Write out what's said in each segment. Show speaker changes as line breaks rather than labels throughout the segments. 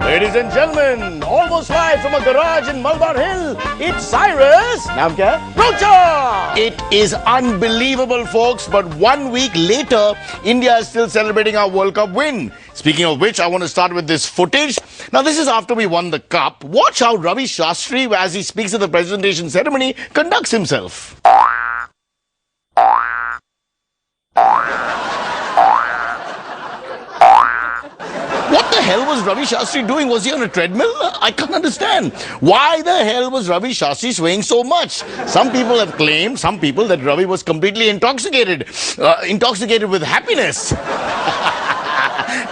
Ladies and gentlemen, almost live from a garage in Malabar Hill, it's Cyrus. Naam kya hai? Rocha! It is unbelievable, folks, but 1 week later, India is still celebrating our World Cup win. Speaking of which, I want to start with this footage. Now, this is after we won the cup. Watch how Ravi Shastri, as he speaks at the presentation ceremony, conducts himself. What the hell was Ravi Shastri doing? Was he on a treadmill? I can't understand. Why the hell was Ravi Shastri swaying so much? Some people have claimed, that Ravi was completely intoxicated. Intoxicated with happiness.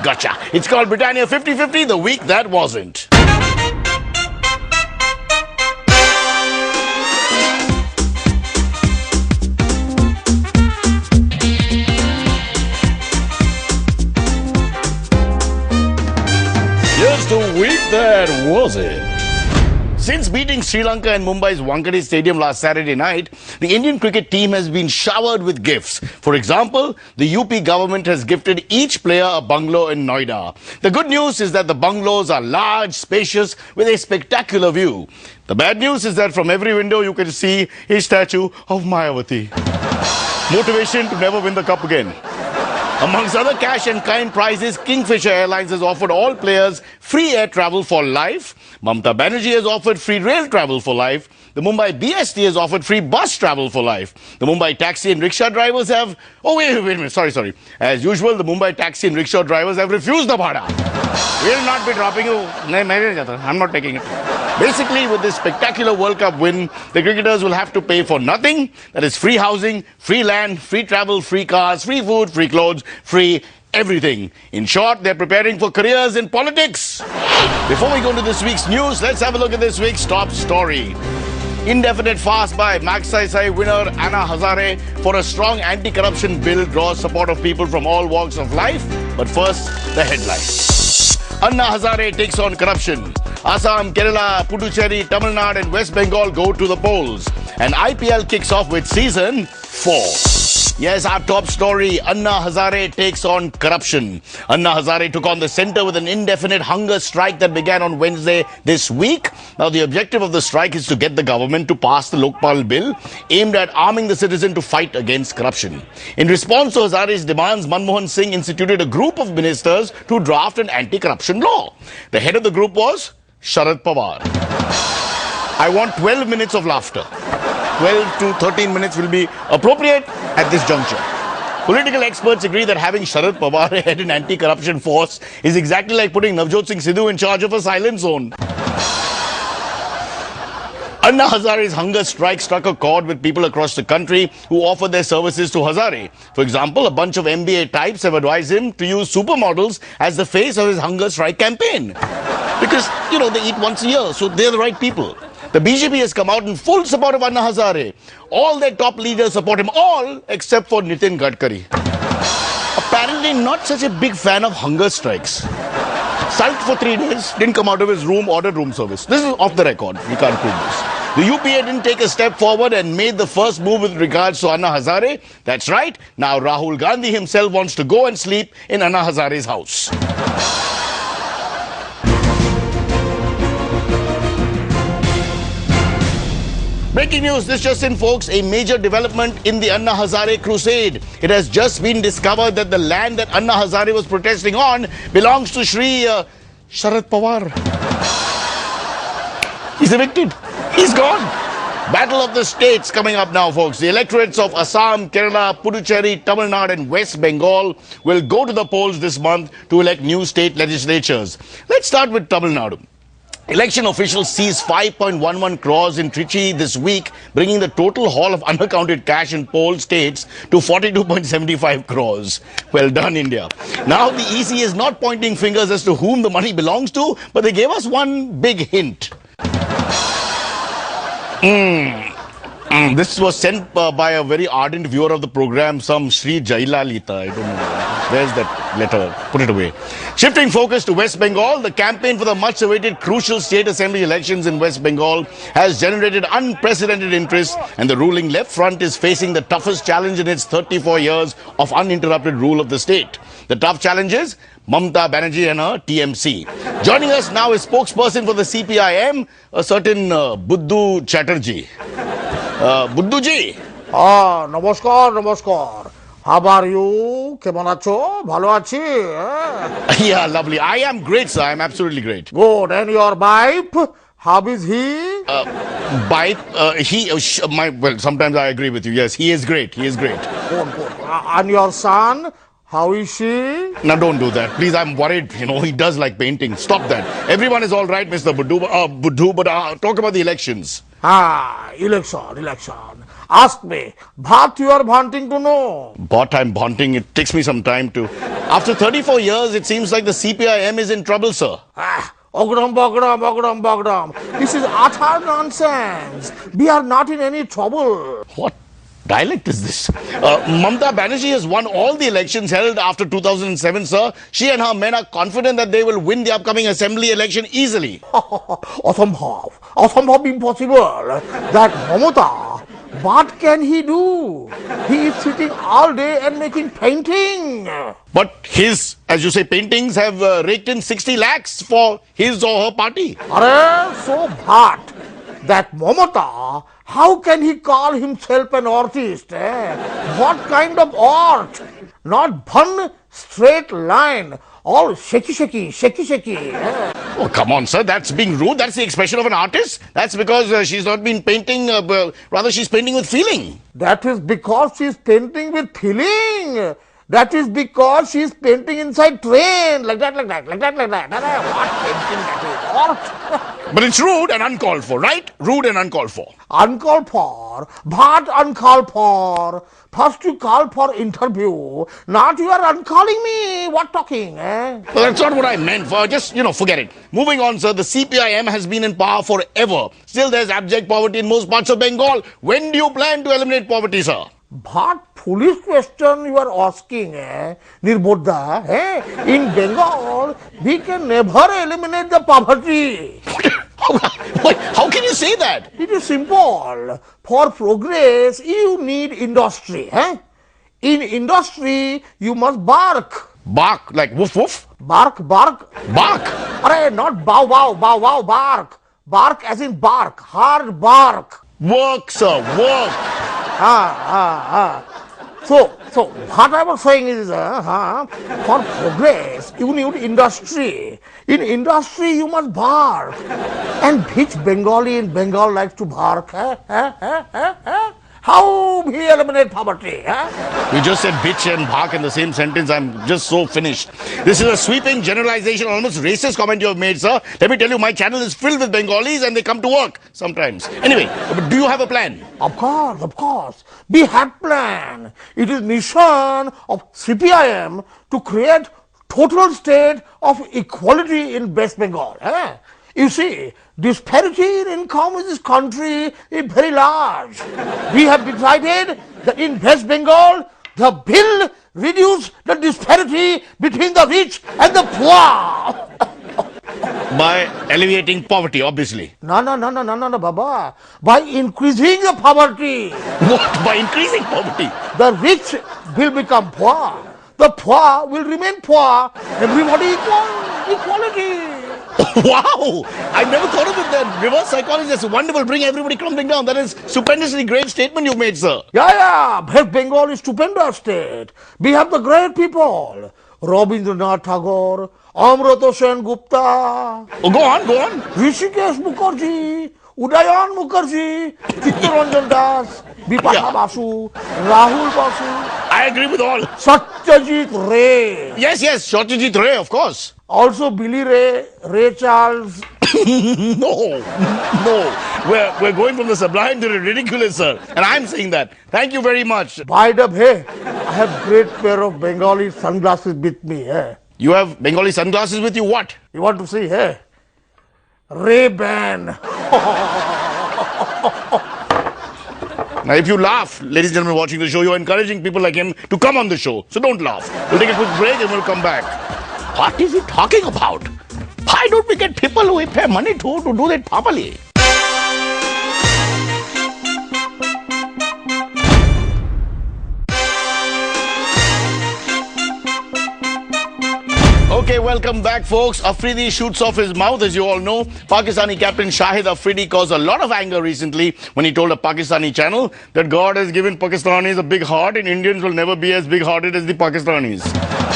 Gotcha. It's called Britannia 50-50, the week that wasn't. Just a week that wasn't. Since beating Sri Lanka in Mumbai's Wankhede Stadium last Saturday night, the Indian cricket team has been showered with gifts. For example, the UP government has gifted each player a bungalow in Noida. The good news is that the bungalows are large, spacious, with a spectacular view. The bad news is that from every window you can see a statue of Mayawati. Motivation to never win the cup again. Amongst other cash and kind prizes, Kingfisher Airlines has offered all players free air travel for life. Mamata Banerjee has offered free rail travel for life. The Mumbai BST has offered free bus travel for life. The Mumbai taxi and rickshaw drivers have... Oh, wait a minute. Sorry. As usual, the Mumbai taxi and rickshaw drivers have refused the bhada. We will not be dropping you. I'm not taking it. Basically, with this spectacular World Cup win, the cricketers will have to pay for nothing. That is free housing, free land, free travel, free cars, free food, free clothes, free everything. In short, they're preparing for careers in politics. Before we go to this week's news, let's have a look at this week's top story. Indefinite fast by Magsaysay winner Anna Hazare for a strong anti-corruption bill draws support of people from all walks of life. But first, the headlines. Anna Hazare takes on corruption. Assam, Kerala, Puducherry, Tamil Nadu and West Bengal go to the polls. And IPL kicks off with season 4. Yes, our top story, Anna Hazare takes on corruption. Anna Hazare took on the centre with an indefinite hunger strike that began on Wednesday this week. Now, the objective of the strike is to get the government to pass the Lokpal bill aimed at arming the citizen to fight against corruption. In response to Hazare's demands, Manmohan Singh instituted a group of ministers to draft an anti-corruption law. The head of the group was Sharad Pawar. I want 12 minutes of laughter. 12 to 13 minutes will be appropriate at this juncture. Political experts agree that having Sharad Pawar head an anti-corruption force is exactly like putting Navjot Singh Sidhu in charge of a silent zone. Anna Hazare's hunger strike struck a chord with people across the country who offered their services to Hazare. For example, a bunch of MBA types have advised him to use supermodels as the face of his hunger strike campaign. Because, they eat once a year, so they're the right people. The BJP has come out in full support of Anna Hazare. All their top leaders support him, all except for Nitin Gadkari. Apparently not such a big fan of hunger strikes. Sulked for 3 days, didn't come out of his room, ordered room service. This is off the record, we can't prove this. The UPA didn't take a step forward and made the first move with regards to Anna Hazare. That's right, now Rahul Gandhi himself wants to go and sleep in Anna Hazare's house. Breaking news, this just in, folks, a major development in the Anna Hazare crusade. It has just been discovered that the land that Anna Hazare was protesting on belongs to Shri Sharad Pawar. He's evicted. He's gone. Battle of the states coming up now, folks. The electorates of Assam, Kerala, Puducherry, Tamil Nadu and West Bengal will go to the polls this month to elect new state legislatures. Let's start with Tamil Nadu. Election officials seized 5.11 crores in Trichy this week, bringing the total haul of unaccounted cash in poll states to 42.75 crores. Well done, India. Now the EC is not pointing fingers as to whom the money belongs to, but they gave us one big hint. This was sent by a very ardent viewer of the program, some Sri Jailalita. I don't know. Where's that letter? Put it away. Shifting focus to West Bengal, the campaign for the much-awaited crucial state assembly elections in West Bengal has generated unprecedented interest, and the ruling left front is facing the toughest challenge in its 34 years of uninterrupted rule of the state. The tough challenge is Mamata Banerjee and her TMC. Joining us now is spokesperson for the CPIM, a certain Buddhu Chatterjee. Buddhu ji.
নমস্কার নমস্কার how are you কেমন আছো ভালো আছি
Yeah, lovely. I am great, sir. I am absolutely great.
Good and your wife how is he
Well, sometimes I agree with you. Yes, he is great. He is great.
Good good and your son how is she
Now, don't do that. Please, I'm worried. You know, he does like painting. Stop that. Everyone is all right, Mr. Buddhu, but talk about the elections.
Election ask me what you are wanting to know
But I'm bonding. It takes me some time to. After 34 years, it seems like the CPIM is in trouble, sir.
অগ্রম বগ্রম this is utter nonsense we are not in any trouble
What dialect is this? Mamata Banerjee has won all the elections held after 2007, sir. She and her men are confident that they will win the upcoming assembly election easily.
অসম্ভব impossible that Mamata what can he do he is sitting all day and making painting
But his, as you say, paintings have raked in 60 lakhs for his or her party.
so what that Mamata how can he call himself an artist what kind of art not one straight line all shaky
Oh, come on, sir. That's being rude. That's the expression of an artist. That's because she's not been painting, rather she's painting with feeling.
That is because she is painting with feeling. That is because she is painting inside train. Like that. What painting that is? What?
But it's rude and uncalled for, right? Rude and uncalled for.
Uncalled for. But uncalled for. First you call for interview. Not you are uncalling me. What talking?
Well, that's not what I meant for. Just, forget it. Moving on, sir. The CPIM has been in power forever. Still, there's abject poverty in most parts of Bengal. When do you plan to eliminate poverty, sir?
What foolish question you are asking, Nirbodha? In Bengal, we can never eliminate the poverty.
How can you say that?
It is simple. For progress, you need industry. In industry, you must bark.
Bark, like woof woof?
Bark.
Bark?
Not bow, bark. Bark as in bark, hard bark.
Work, sir, work.
So what I was saying is, for progress, you need industry. In industry, you must bark. And which Bengali in Bengal likes to bark? How we eliminate poverty?
You just said bitch and bark in the same sentence. I'm just so finished. This is a sweeping generalization, almost racist comment you have made, sir. Let me tell you, my channel is filled with Bengalis and they come to work sometimes. Anyway, do you have a plan?
Of course. We have plan. It is mission of CPIM to create total state of equality in West Bengal. You see, disparity in income in this country is very large. We have decided that in West Bengal, the bill reduce the disparity between the rich and the poor.
By alleviating poverty, obviously.
No, Baba. By increasing the poverty.
What? By increasing poverty?
The rich will become poor. The poor will remain poor. Everybody equality.
Wow! I never thought of it that. Reverse psychology, that's wonderful. Bring everybody crumbling down. That is stupendously great statement you've made, sir.
Yeah. West Bengal is stupendous state. We have the great people. Rabindranath Tagore, Amrita Sen Gupta.
Oh, go on.
Rishikesh Mukherjee, Udayan Mukherjee, Chittaranjan Das, Bipasha Basu, Rahul Basu.
I agree with all.
Satyajit Ray.
Yes, Satyajit Ray, of course.
Also Billy Ray Charles.
No. We're going from the sublime to the ridiculous, sir. And I'm saying that. Thank you very much.
By the way, I have great pair of Bengali sunglasses with me.
You have Bengali sunglasses with you? What?
You want to see? Ray-Ban.
Now, if you laugh, ladies and gentlemen watching the show, you're encouraging people like him to come on the show. So don't laugh. We'll take a quick break and we'll come back. What is he talking about? Why don't we get people who we pay money to do that properly? Okay, welcome back, folks. Afridi shoots off his mouth, as you all know. Pakistani captain Shahid Afridi caused a lot of anger recently when he told a Pakistani channel that God has given Pakistanis a big heart and Indians will never be as big-hearted as the Pakistanis.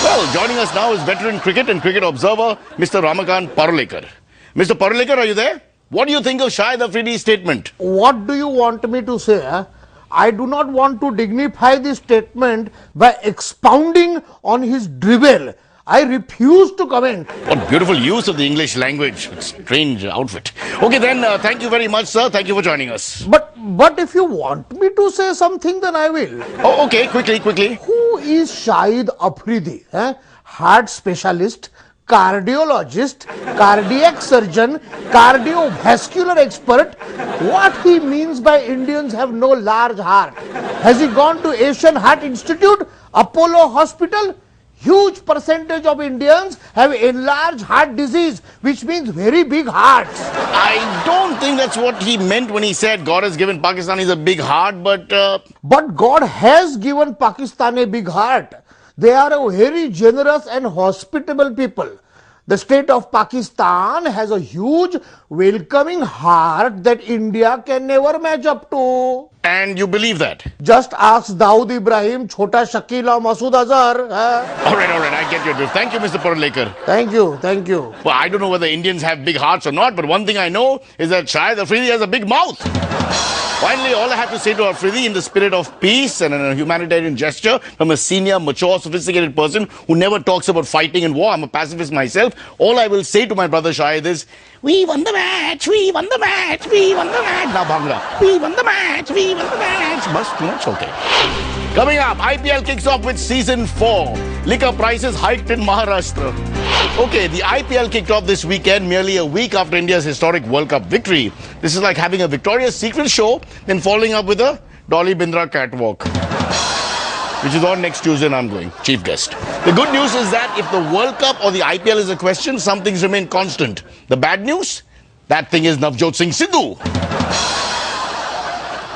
Well, joining us now is veteran cricket and cricket observer, Mr. Ramakant Parulekar. Mr. Parulekar, are you there? What do you think of Shahid Afridi's statement?
What do you want me to say? I do not want to dignify this statement by expounding on his drivel. I refuse to comment.
What beautiful use of the English language. Strange outfit. Okay, then, thank you very much, sir. Thank you for joining us.
But if you want me to say something, then I will.
Oh, okay. Quickly.
Who is Shahid Afridi? Heart specialist, cardiologist, cardiac surgeon, cardiovascular expert. What he means by Indians have no large heart? Has he gone to Asian Heart Institute, Apollo Hospital? Huge percentage of Indians have enlarged heart disease, which means very big hearts.
I don't think that's what he meant when he said God has given Pakistanis a big heart, but...
But God has given Pakistan a big heart. They are a very generous and hospitable people. The state of Pakistan has a huge welcoming heart that India can never match up to.
And you believe that?
Just ask Dawood Ibrahim, Chota Shakil or Masood Azhar.
All right, I get your drift. Thank you, Mr. Parulekar.
Thank you.
Well, I don't know whether Indians have big hearts or not, but one thing I know is that Shahid Afridi has a big mouth. Finally, all I have to say to Afridi, in the spirit of peace and in a humanitarian gesture from a senior, mature, sophisticated person who never talks about fighting and war, I'm a pacifist myself, all I will say to my brother Shahid is, we won the match, we won the match, we won the match. Now Bhangra, we won the match, we won the match. Bas, too much, okay. Coming up, IPL kicks off with Season 4. Liquor prices hiked in Maharashtra. Okay, the IPL kicked off this weekend, merely a week after India's historic World Cup victory. This is like having a Victoria's Secret show, then following up with a Dolly Bindra catwalk, which is on next Tuesday and I'm going, chief guest. The good news is that if the World Cup or the IPL is a question, some things remain constant. The bad news? That thing is Navjot Singh Sidhu.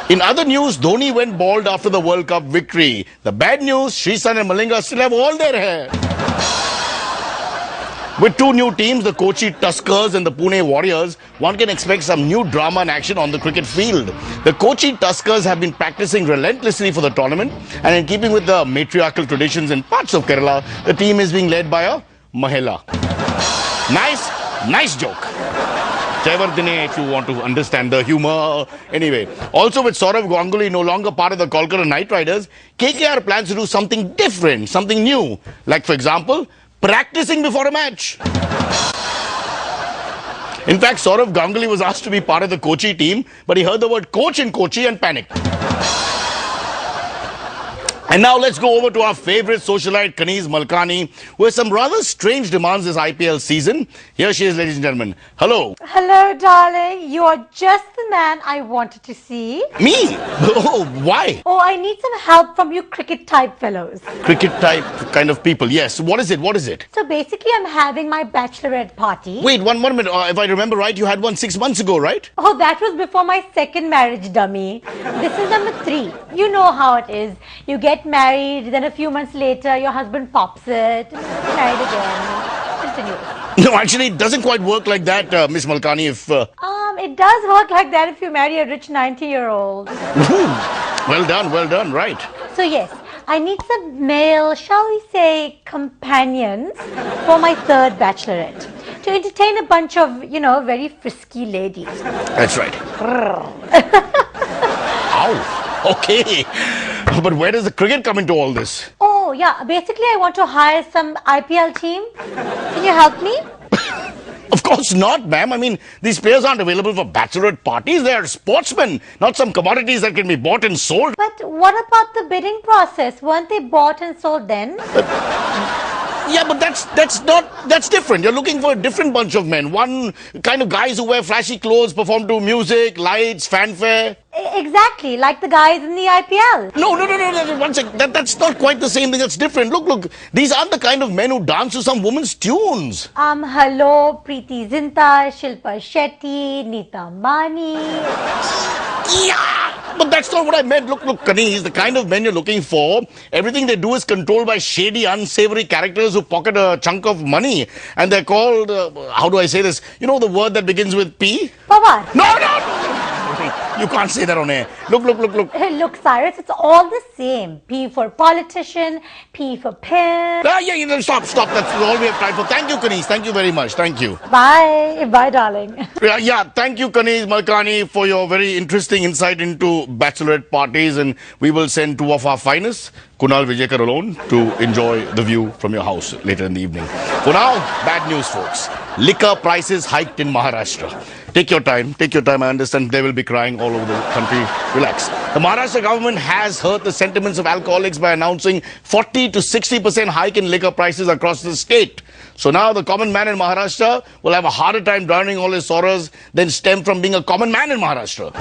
In other news, Dhoni went bald after the World Cup victory. The bad news, Srisan and Malinga still have all their hair. With two new teams, the Kochi Tuskers and the Pune Warriors, one can expect some new drama and action on the cricket field. The Kochi Tuskers have been practicing relentlessly for the tournament, and in keeping with the matriarchal traditions in parts of Kerala, the team is being led by a Mahila. Nice joke. Jayavardhane, if you want to understand the humor. Anyway, also with Saurav Ganguly no longer part of the Kolkata Knight Riders, KKR plans to do something different, something new. Like, for example, practicing before a match. In fact, Saurav Ganguly was asked to be part of the Kochi team, but he heard the word coach in Kochi and panicked. And now let's go over to our favorite socialite, Kaniz Malkani, who has some rather strange demands this IPL season. Here she is, ladies and gentlemen. Hello.
Hello, darling. You are just the man I wanted to see.
Me? Oh, why?
Oh, I need some help from you cricket-type fellows.
Cricket-type kind of people, yes. What is it?
So basically, I'm having my bachelorette party.
Wait, one minute. If I remember right, you had one 6 months ago, right?
Oh, that was before my second marriage, dummy. This is number 3. You know how it is. You get married, then a few months later, your husband pops it, married again. Continue.
No, actually, it doesn't quite work like that, Miss Malkani, if...
It does work like that if you marry a rich 90-year-old.
Well done, right.
So yes, I need some male, shall we say, companions for my third bachelorette to entertain a bunch of, very frisky ladies.
That's right. Ow. Okay. But where does the cricket come into all this?
Oh, yeah. Basically, I want to hire some IPL team. Can you help me?
Of course not, ma'am. I mean, these players aren't available for bachelorette parties. They are sportsmen, not some commodities that can be bought and sold.
But what about the bidding process? Weren't they bought and sold then?
Yeah, but that's different. You're looking for a different bunch of men. One kind of guys who wear flashy clothes, perform to music, lights, fanfare.
Exactly, like the guys in the IPL.
No. 1 second. That's not quite the same thing. That's different. Look. These aren't the kind of men who dance to some woman's tunes.
Hello, Preeti Zinta, Shilpa Shetty, Neeta Mani.
Yeah. But that's not what I meant. Look, Kaniz, the kind of men you're looking for, everything they do is controlled by shady, unsavory characters who pocket a chunk of money. And they're called, how do I say this? You know the word that begins with P?
Pawar.
No. You can't say that on air. Look.
Look, Cyrus, it's all the same. P for politician, P for pimp.
Stop. That's all we have time for. Thank you, Kaniz. Thank you very much. Thank you.
Bye, darling.
Yeah, thank you, Kaniz Malkani, for your very interesting insight into bachelorette parties. And we will send two of our finest, Kunal Vijayakar alone, to enjoy the view from your house later in the evening. For now, bad news, folks. Liquor prices hiked in Maharashtra. Take your time. I understand they will be crying all over the country. Relax. The Maharashtra government has hurt the sentiments of alcoholics by announcing 40 to 60% hike in liquor prices across the state. So now the common man in Maharashtra will have a harder time drowning all his sorrows than stem from being a common man in Maharashtra.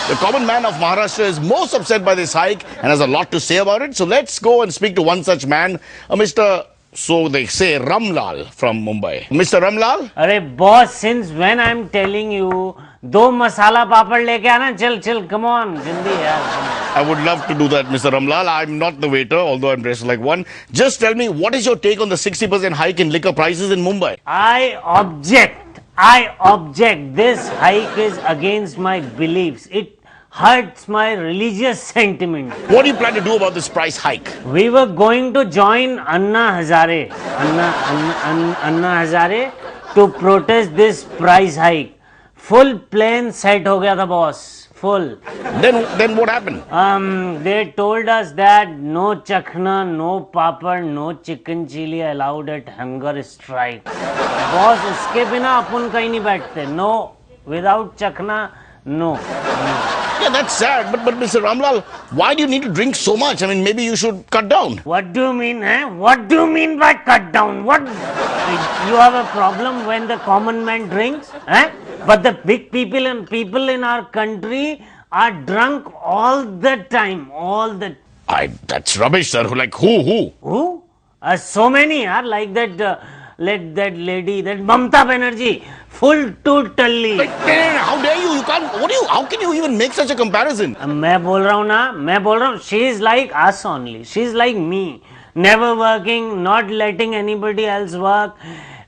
The common man of Maharashtra is most upset by this hike and has a lot to say about it. So let's go and speak to one such man, Mr. So they say Ramlal from Mumbai. Mr. Ramlal?
अरे boss, since when I'm telling you, दो मसाला पापड़ लेके आना, चल, come on, जल्दी यार.
I would love to do that, Mr. Ramlal. I'm not the waiter, although I'm dressed like one. Just tell me, what is your take on the 60% hike in liquor prices in Mumbai?
I object. This hike is against my beliefs. It hurts my religious sentiment.
What do you plan to do about this price hike?
We were going to join Anna Hazare to protest this price hike. Full plane set हो गया था boss. Full.
Then what happened?
They told us that no chakna, no papad, no chicken chili allowed at hunger strike. Boss, उसके बिना अपन कहीं नहीं बैठते. No, without chakna, no.
Yeah, that's sad. But Mr. Ramlal, why do you need to drink so much? I mean, maybe you should cut down.
What do you mean, eh? What do you mean by cut down? What? You have a problem when the common man drinks, eh? But the big people in our country are drunk all the time,
That's rubbish, sir. Like who?
Who? So many are like that. That lady, that Mamata Banerjee, full totally.
How dare you? How can you even make such a comparison?
मैं बोल रहा हूँ, she is like us only. She is like me. Never working, not letting anybody else work.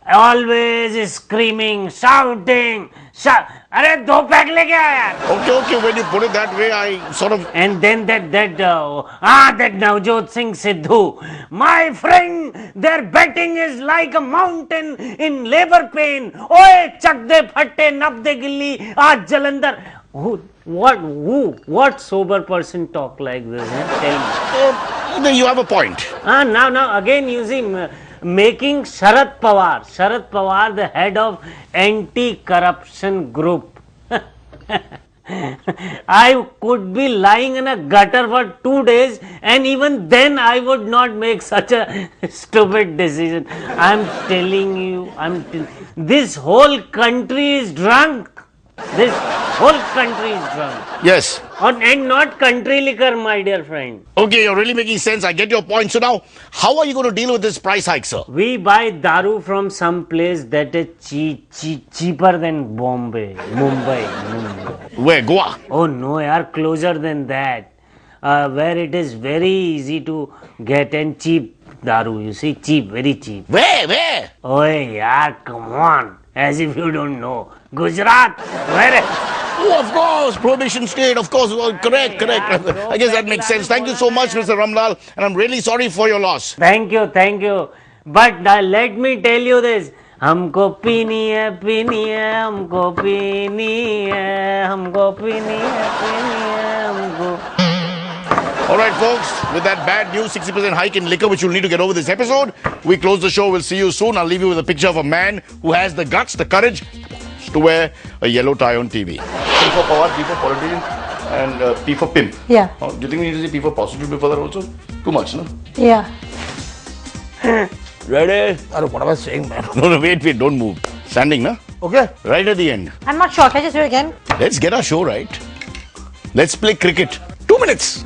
Always screaming, shouting. अरे दो pack लेके आ यार.
Okay, when you put it that way, I sort of...
And then that Navjot Singh Sidhu. My friend, their betting is like a mountain in labor pain. Oye, chak de phatte, nap de gilli, aaj Jalandhar. What sober person talk like this? Tell me.
You have a point.
Now again you see, making Sharad Pawar the head of anti-corruption group. I could be lying in a gutter for 2 days and even then I would not make such a stupid decision. I'm telling you, this whole country is drunk.
Yes.
And not country liquor, my dear friend.
Okay, you're really making sense. I get your point. So now, how are you going to deal with this price hike, sir?
We buy daru from some place that is cheaper than Mumbai.
Where? Goa?
Oh no, yaar, closer than that. Where it is very easy to get and cheap daru. You see, cheap, very cheap.
Where?
Oh yaar, come on. As if you don't know. Gujarat, where is?
Oh, of course, prohibition state, of course. Well, correct. I guess that makes sense. Thank you so much, Mr. Ramlal, and I'm really sorry for your loss.
Thank you. But let me tell you this. हमको पीनी है, हमको पीनी है, हमको.
All right, folks, with that bad news, 60% hike in liquor, which you'll need to get over this episode, we close the show. We'll see you soon. I'll leave you with a picture of a man who has the guts, the courage to wear a yellow tie on TV. P for power, P for politician, and P for pimp.
Yeah.
Do you think we need to say P for prostitute before that also? Too much, no?
Yeah.
Ready?
What am I saying, man?
No, wait, don't move. Standing, na?
Okay.
Right at the end.
I'm not sure. Can I just do it again?
Let's get our show right. Let's play cricket. 2 minutes.